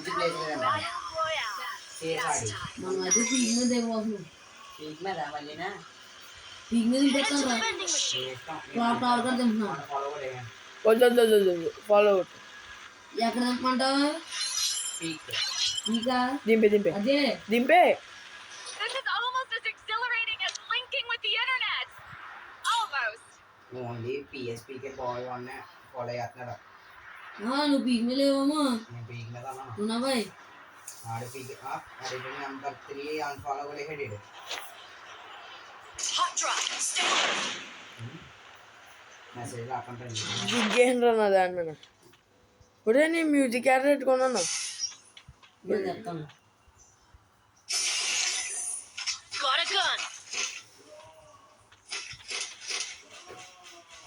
మంచి ప్లేస్ లేదండి సేఫ్ ఆడి మనం అయితే పీక్ మీద దిగబోతున్నాం. పీక్ మీద మళ్ళీనా పీక్ మీద దింపేస్తాను రా. ఫ్లాట్ ఫ్లాట్ కూడా దింపుతున్నాను. ఫాలో ఎక్కడ దింపమంటావు? పీక్ ఇంకా దింపే అదే దింపే. ఓన్లీ పిఎస్పీకే బాయ్ వన్ ఫాలో చేస్తున్నాడు. నువ్వు పీక్ మీద లేవేమో. నేను పీక్ మీద అన్నాను. అవునా బాయ్? ఆడు పీక్ రిటర్న్ నెంబర్ 3 అన్ఫాలో కూడా హెడెడ్. మెసేజ్ రాకుండా దిగ్గేంద్ర నా దాని మీద ఇప్పుడు నేను మ్యూజిక్ యాడ్ పెట్టుకున్నాను. నేను చెప్తాను.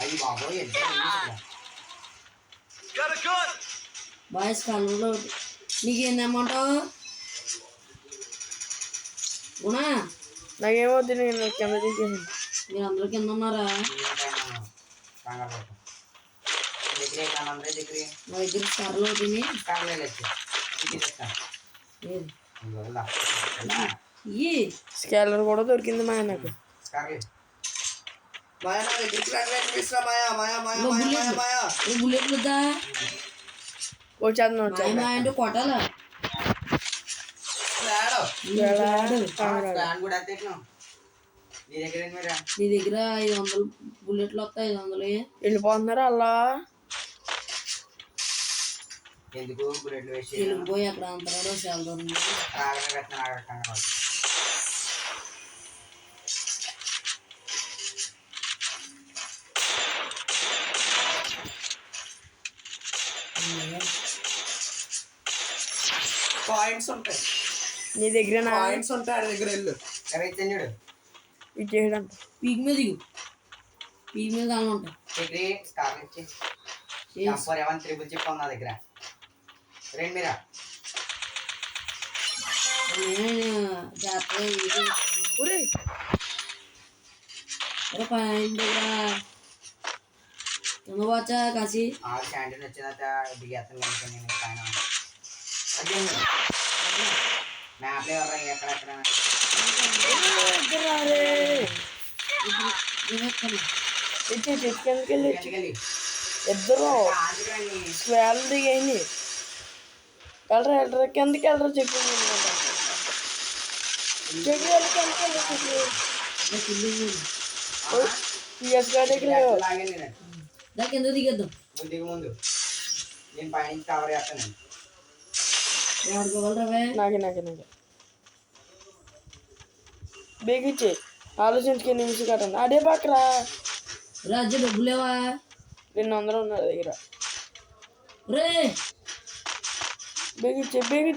అయ్యి బాబోయ్ బాయ్స్ కలర్లో నీకేం తెమ్మంటావు? అవునా? నాకేమవుతుంది, నేను కింద దిగేసాను. మీరు అందరూ కింద ఉన్నారా? నా దగ్గర స్టార్లు అవుతుంది. స్కేలర్ కూడా దొరికింది మా నాకు. బుల్లెట్ వద్దా? వచ్చేద్దాం అంటే కొట్టాలా? నీ దగ్గర 500 బుల్లెట్లు వస్తాయి. 500 వెళ్ళిపోతున్నారా అలా? ఎందుకు బుల్లెట్లు వేసి వెళ్ళిపోయి అక్కడ అంతరాడు సేల్దాం. పాయింట్స్ ఉంటాయి నీ దగ్గర పాయింట్స్ ఉంటాయి. ఆడి దగ్గర వెళ్ళు చూడు ఇచ్చేయడంట. పీక్ మీద దిగు. పీక్ మీద దాని ఉంటాయి. స్టార్ ఇచ్చి త్రిబుల్ చెప్పు నా దగ్గర రెండు మీరా వచ్చా కాశీ క్యాంటీన్ వచ్చిన దిగేస్తాను నేను పైన మ్యాప్లో ఎవరు ఎక్కడెక్కడ ఇద్దరు స్వేల్ దిగండి. వెళ్ళరా కిందకి వెళ్ళరా చెప్పి కింద దిగేద్దాం. దిగు ముందు నేను పైనుంచి కవర్ చేస్తాను. నాకే బేగిచ్చే ఆలోచించుకే నిమిషం కట్టండి. అదే పక్కరా రాజు డబ్బులేవా? 200 ఉన్నారు దగ్గర. రే బేగిచ్చే బేగి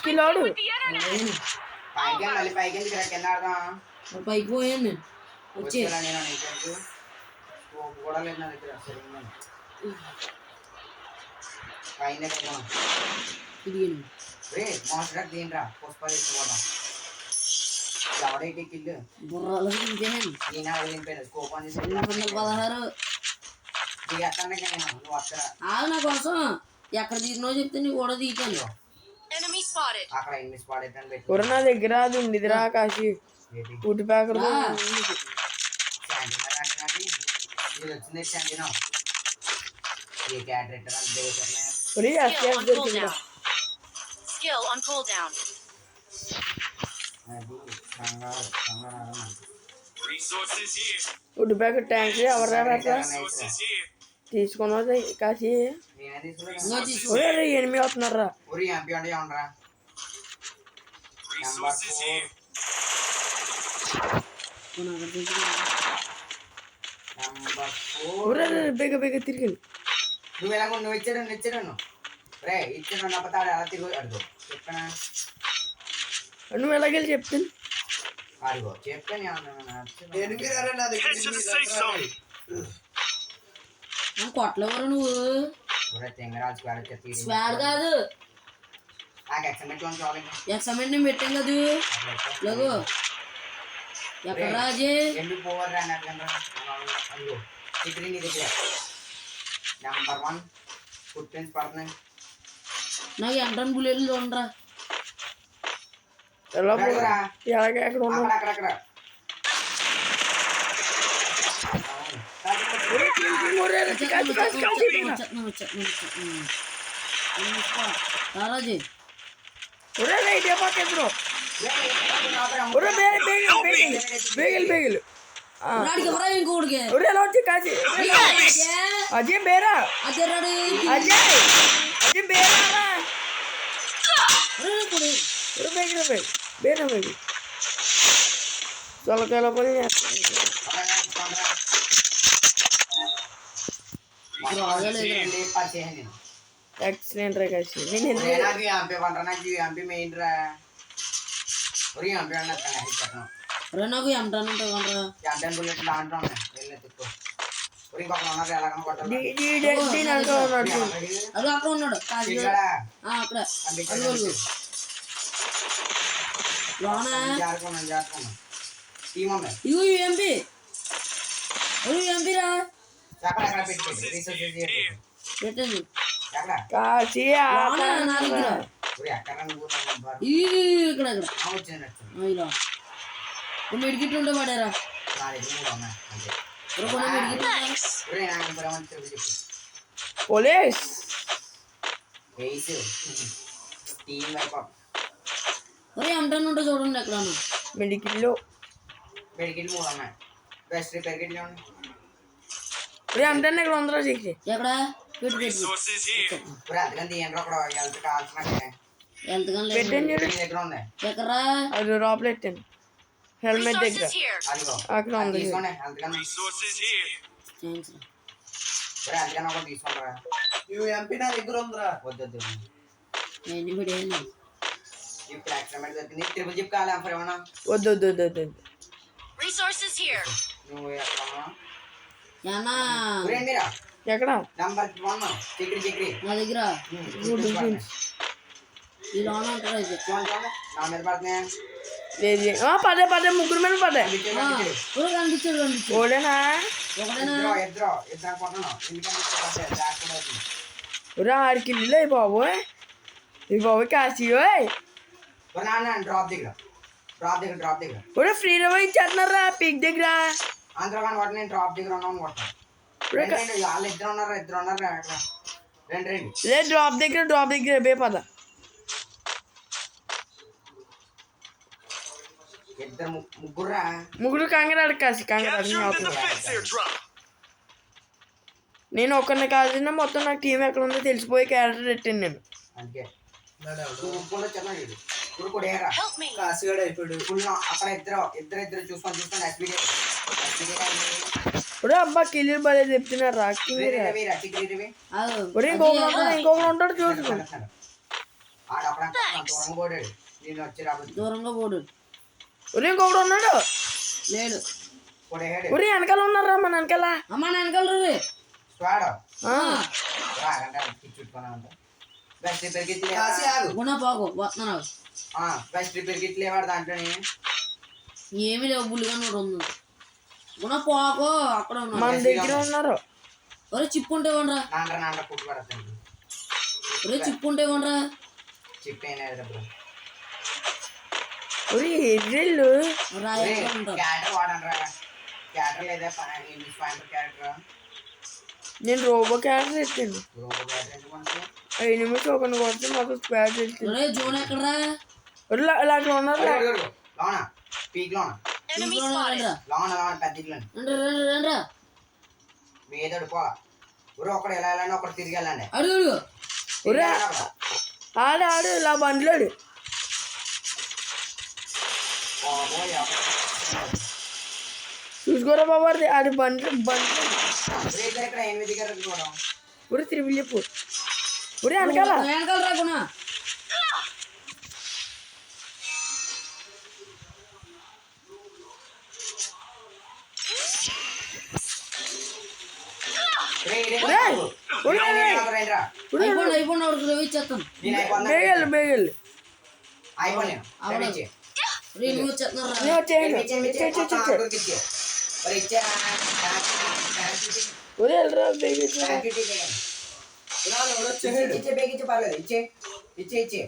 స్కిల్ ఆడు. పైకి కింద ఆడదాం. పైకి పోయాను వచ్చే కూడా లేదు నా దగ్గర పైన మాస్టర్ దీనిరా పుష్ప తెచ్చుకోవడం ఎవడైతే కిల్లు బుర్రలు నేను దింపాను స్కోప్ అని 16 నువ్వు వస్తారా నా కోసం ఎక్కడ తీసినో చెప్తే నీ కూడా తీసాను. అక్కడ ఎన్ని స్పాట్ అయితే పెట్టి నా దగ్గర అది ఉండిదిరా కాశీ ఫుడ్ ప్యాకర్ వచ్చింది శాంతినా ఏ క్యారెక్టర్ ఫుడ్ ప్యాకెట్ ట్యాంక్ ఎవరు తీసుకున్నది కాశీ 8 అవుతున్నారా? బేగ తిరిగింది. నువ్వు ఎలా నువ్వు ఇచ్చాడు రే ఇచ్చాడు నప్పతాడు ఎలా తిరుగు అడుగు చెప్పనా నువ్వు ఎలాగెళ్ళి చెప్తాను అడుగు చెప్పాను కొట్టలేవరు నువ్వు స్వాడ్ కాదు ఎక్సమెంట్ నేను పెట్టాను కదా లోగో ఎక్కడ రాజే ఎందుకు పోవర్రా నెంబర్ 1 ఫుట్ ప్రింట్స్ పడుతున్నాయి. నాకు ఎంట్రన్ బుల్లెట్లు చూడరా. ఎలా అడుగురా. ఎలాగ ఎక్కడ ఉన్నావు? అక్కడ రారాజీ ఒరే రైట్ ఏ పక్క ఎదురు ఒరే బేగిల్ రాడికి ఎవరా ఇంకోడికి ఒరే ఎలా వచ్చి కాసి అజయ్ బేరా అదే రాడి అజయ్ బేరా కొడి ఒరే బేరా చొలకాయల పని యాక్సిడెంట్ రా కాసి నేను నాకు ఎంట్రన్ ఉంటుంది అది అక్కడ ఉన్నాడు అక్కడ ఇగో ఎంపీ ఎంపీరా పెట్టండి కాసి నా దగ్గర ఇక్కడ ఇలా మెడికిట్ ఉంటే పడారా పోలీస్ ఒరే ఎంట్రన్ ఉంటే చూడండి ఎక్కడ మెడికిట్లో ఒరే అంటాను ఇక్కడ ఉందరా చేసి ఎక్కడ పెట్టు పెట్టండి ఎక్కడా అది లోపల పెట్టండి హెల్మెట్ దగ్గర అక్కడ ఉంది ఎంపీ నా దగ్గర ఉందిరా. వద్దు ట్రిపుల్ జిప్ కావాలి ఏమన్నా. వద్దు నువ్వు ఎక్కడ నంబర్ 1 చిక్రీ నా దగ్గర ఈ లోన్ ఉంటుంది అయితే నా మీద పడుతున్నాయా? పదే ముగ్గురు మీద పడ్డాయి కనిపించాడు ఓడేనా ఒకటేనా ఇద్దరు అనుకుంటున్నాను. ఎందుకంటే ఆడికి ఇల్లు అయి బాబోయ్ కాశీ డ్రాప్ దగ్గర ఒరే ఫ్రీడమ్ ఇచ్చేస్తున్నారా పీక్ దగ్గర అందరూ కానీ వాటి నేను డ్రాప్ దగ్గర ఉన్నాను కొడతాను. వాళ్ళు ఇద్దరు ఉన్నారు అక్కడ రెండు లే డ్రాప్ దగ్గర బే పద ఇద్దరు ముగ్గురు కంగారు కాసి నేను ఒక్కరిని కాల్చిన మొత్తం నాకు టీం ఎక్కడ ఉందో తెలిసిపోయి క్యారెక్టర్ పెట్టాను నేను అందుకే కాసిగాడు అయిపోయాడు. అక్కడ ఇద్దరు చూసుకొని ఎస్పీడే ఒరే అబ్బా కిల్లు భలే చెప్తున్నారు రాకింగ్ ఒరే ఇంకొకరు ఉంటాడు చూసుకో దూరంగా పోడు ఒరే ఇంకొకడు ఉన్నాడు లేడు ఒరే వెనకాల ఉన్నారా మన వెనకాల అమ్మా నా వెనకాల గుణపాకు వస్తున్నావు దాంట్లో ఏమీ లేవు బుల్లిగా ఉంది గుణపాకు అక్కడ మన దగ్గర ఉన్నారు ఒరే చిప్పు ఉంటే ఇవ్వండిరా ఒరే చిప్పు ఉంటే ఇవ్వండిరా ఒరే ఎర్రెళ్ళు నేను రోబో క్యారెక్టర్ ఎత్తాను 5 నిమిషం ఒకరిని కొడితే మాకు స్క్వాడ్ వెళ్తుంది జోన్ ఎక్కడరా ఇలాంటి ఉన్నారు ఒకడు ఎలా వెళ్ళండి ఒకటి తిరిగి వెళ్ళండి. ఆడు ఇలా బండ్లాడు చూసుకోరా బాబు ఆడి బండ్లు ఊరి తిరిగి చెప్పు ఊరి వెనకాల రాకున్నా అయిపోయిన ఇచ్చేస్తాను బేగలు ఒరే వెళ్ళరా ఇచ్చే బేగ్ ఇచ్చే పర్లేదు ఇచ్చే ఇచ్చే ఇచ్చే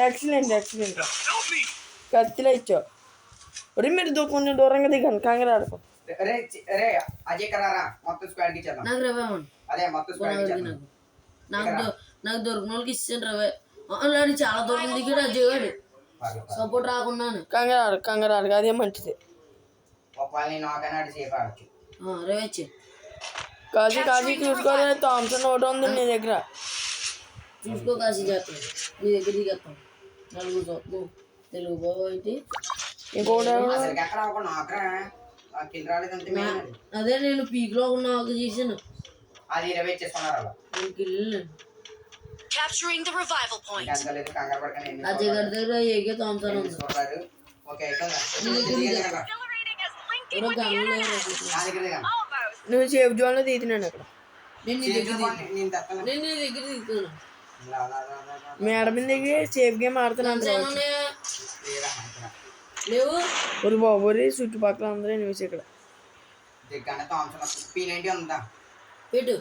ఎక్సలెంట్ ఎక్సలెంట్ కత్తిలో ఇచ్చావు. ఒరే మీరు కొంచెం దూరంగా దిగాను కంగారు ఆడుకో. రే రే అజయ్ కరారా మొత్తం స్క్వాడ్ కి ఇచ్చేద్దాం. నాకు రవే ఇవ్వండి. అదే మొత్తం స్క్వాడ్ కి ఇచ్చేద్దాం. నాకు దొరికిన వాళ్ళకి ఇచ్చాను రవే. అలాంటి చాలా దూరం దిగాడు అజయ్ గారు. సపోర్ట్ రాకున్నాను. కంగారు ఆడుకో అదే మంచిది. ఒకవేళ నేను నాకైనా సేఫ్ ఆడచ్చు. రవే ఇచ్చే కాశీ చూసుకోవాలి. థామ్సన్ ఒకటి ఉంది నీ దగ్గర. చూసుకో కాశీ చేస్తాను నీ దగ్గర దిగేస్తాం. నలుగురు తెలుగు బాబు ఇంకోటి ఎక్కడ ఒక నాకరా కిల్ రాలేదంటే అదే నేను పీక్ లో ఉన్న చేసాను. అది 20 ఇచ్చేసుకున్నారు. Capturing the revival point. కంగారు పడకనే అజయ్ గారి దగ్గర ఏకే థామ్సన్ ఉంది. ఓకే నువ్వు సేఫ్ జోన్ లో తీస్తున్నాను అక్కడ. నేను నీ దగ్గర దిగుతాను. మేడ మీద దిగి సేఫ్ గేమ్ ఆడుతున్నాను. లేవు ఒరి బాబు చుట్టుపక్కల అందరూ న్యూస్ ఇక్కడ. పెట్టు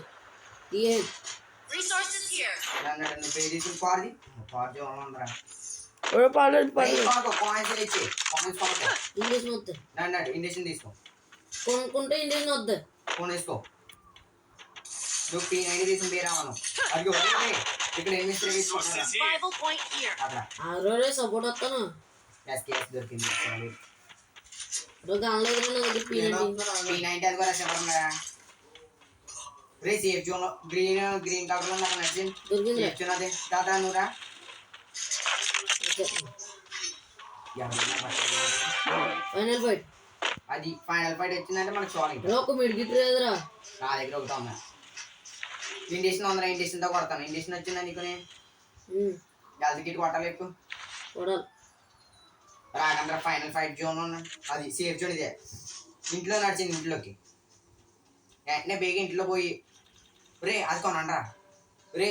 Resources here. ఇండియన్ వద్దా ఇండక్షన్ తీసుకో కొనుక్కుంటే ఇండియన్ వద్దా ఫోన్ వేసుకో. నువ్వు P90 తీసిన పేరావను అది ఇక్కడ ఏమి Revival point here. ఆరోరే సపోర్ట్ వస్తాను. దొరికింది దొరికింది. అది కూడా చెప్పండి. రే సేఫ్ జోన్ గ్రీన్ కలర్ లో నాకు నచ్చింది. అదే దాదా నువ్వురా ఫైనల్ ఫైట్. అది ఫైనల్ ఫైట్ వచ్చిందంటే మనకు సాలింగ్. ఒక మిడ్గిట్ లేదురా నా దగ్గర ఒకటి ఉన్నా. ఇండేషన్ ఉందిరా ఇండేషన్ తో కొడతాను. ఇండేషన్ వచ్చిందా నీకు గల్ది కిట్ కొట్టాలి ఎక్కువ రాకండ్రా. ఫైనల్ ఫైట్ జోన్ అది సేఫ్ జోన్ ఇదే. ఇంట్లో నడిచింది ఇంట్లోకి వెంటనే బేగ ఇంట్లో పోయి రే అది కొనండ్రా. రే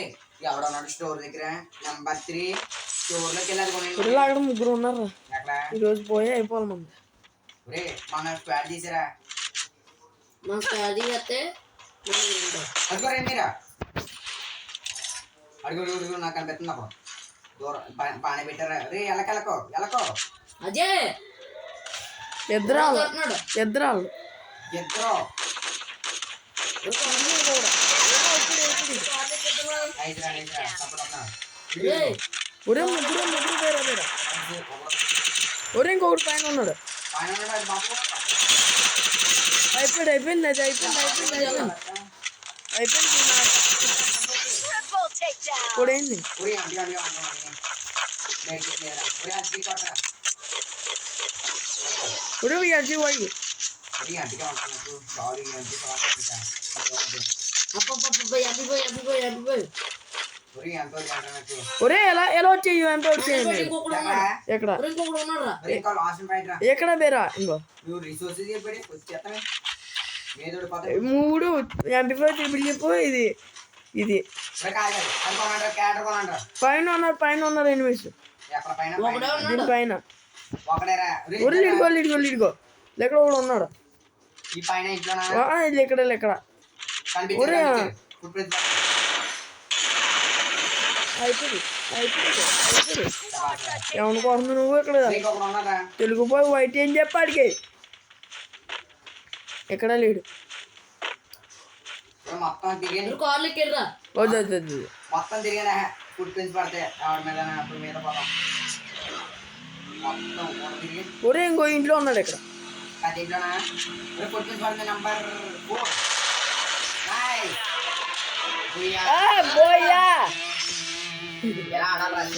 ఎవడన్నాడు స్టోర్ దగ్గర నెంబర్ 3 స్టోర్ లోకి వెళ్ళి అది కొనండి. అక్కడ ముగ్గురు ఉన్నారు. ఈరోజు పోయి అయిపోవాలి మనం. రే మన స్క్వాడ్ తీసారా మా స్క్వాడ్ చేస్తే అదిగో రండి మీరా అడుగు నాకు కనిపిస్తుంది. అప్పుడు దూరం బాగానే పెట్టారా. రే ఎలకెలకో అజయ్ ఇద్దరు ఇద్దరు ఒరే ముగ్గురు వేరే ఒరే ఇంకొకటి పైన ఉన్నాడు. అయిపోయింది అది అయిపోయింది. Triple takedown. ఇప్పుడు ఏంది ఇప్పుడు అజీ పోయి ఒరే ఎలా వచ్చాయి ఎంత వచ్చాయండి ఎక్కడ ఎక్కడ బేరా ఇంకో 3 ఎంపీ చెప్పు. ఇది పైన ఉన్నారు ఎనిమిస్ దీనిపైన. ఒరే లిడుకో ఎక్కడ కూడా ఉన్నాడు. ఇది ఎక్కడ ఒరే అయిపోయింది ఎవరి కోసం నువ్వు ఇక్కడ తెలుగు పోయి వైట్ ఏం చెప్పాడికి ఎక్కడ లేడు. మొత్తం తిరిగిన ఫుడ్ ప్రింట్స్ పడతాయి ఎవరి మీద పోతాం. ఒరే ఇంకో ఇంట్లో ఉన్నాడు ఇక్కడ. ఇంట్లోనా ఫుడ్ ప్రింట్స్ పడుతుంది నెంబర్ 4. ఎలా ఆడాలి